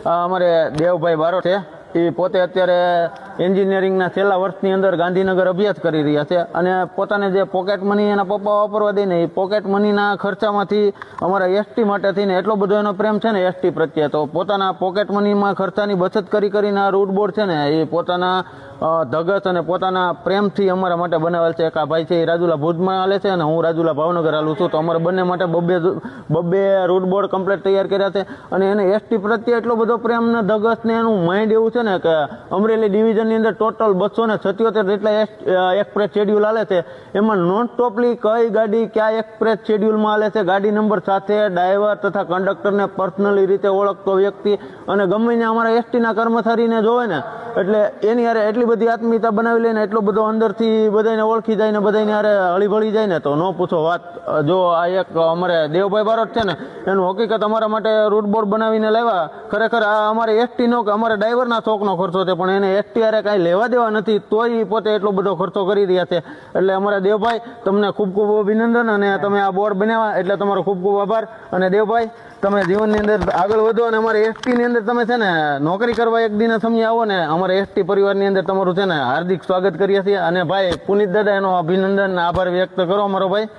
અમારે દેવભાઈ બારોટ છે, એ પોતે અત્યારે એન્જિનિયરિંગના છેલ્લા વર્ષની અંદર ગાંધીનગર અભ્યાસ કરી રહ્યા છે અને પોતાને જે પોકેટ મની એના પપ્પા વાપરવા દે ને એ પોકેટ મનીના ખર્ચામાંથી અમારા એસટી માટે થઈને એટલો બધો એનો પ્રેમ છે ને એસટી પ્રત્યે, તો પોતાના પોકેટ મનીમાં ખર્ચાની બચત કરીને આ રૂટ બોર્ડ છે ને એ પોતાના ધગસ અને પોતાના પ્રેમથી અમારા માટે બનાવેલ છે. એક આ ભાઈ છે એ રાજુલા ભુજમાં હાલે છે અને હું રાજુલા ભાવનગર હાલું છું, તો અમારા બંને માટે બબ્બે રૂટ બોર્ડ કમ્પ્લીટ તૈયાર કર્યા છે. અને એને એસટી પ્રત્યે એટલો બધો પ્રેમ ને ધગસ ને એનું માઇન્ડ એવું છે ને કે અમરેલી ડિવિઝનની અંદર ટોટલ 277 જેટલા એક્સપ્રેસ શેડ્યુલ હાલે છે, એમાં નોન સ્ટોપલી કઈ ગાડી ક્યાં એક્સપ્રેસ શેડ્યુલમાં હાલે છે, ગાડી નંબર સાથે ડ્રાઈવર તથા કંડક્ટરને પર્સનલી રીતે ઓળખતો વ્યક્તિ અને ગમે ને અમારા એસટીના કર્મચારીને જોવે ને એટલે એની યારે એટલી બધી આત્મીયતા બનાવી લે ને, એટલો બધો અંદરથી બધાને ઓળખી જાય ને બધાને યારે હળીભળી જાય ને તો ન પૂછો વાત. જો આ એક અમારે દેવભાઈ બારોટ છે ને એનું હકીકત અમારા માટે રૂટ બોર્ડ બનાવીને લાવ્યા. ખરેખર આ અમારે એસટીનો કે અમારે ડ્રાઈવરના શોખનો ખર્ચો છે, પણ એને એસટી યારે કાંઈ લેવા દેવા નથી, તોય પોતે એટલો બધો ખર્ચો કરી રહ્યા છે. એટલે અમારા દેવભાઈ તમને ખૂબ ખૂબ અભિનંદન, અને તમે આ બોર્ડ બનાવ્યા એટલે તમારો ખૂબ ખૂબ આભાર. અને દેવભાઈ તમે જીવનની અંદર આગળ વધો અને અમારે એસટીની અંદર તમે છે ને નોકરી કરવા એક દિને સમય આવો ને અમારે એસટી પરિવારની અંદર તમારું છે ને હાર્દિક સ્વાગત કરીએ છીએ. અને ભાઈ પુનિત દાદા એનો અભિનંદન આભાર વ્યક્ત કરો અમારો ભાઈ.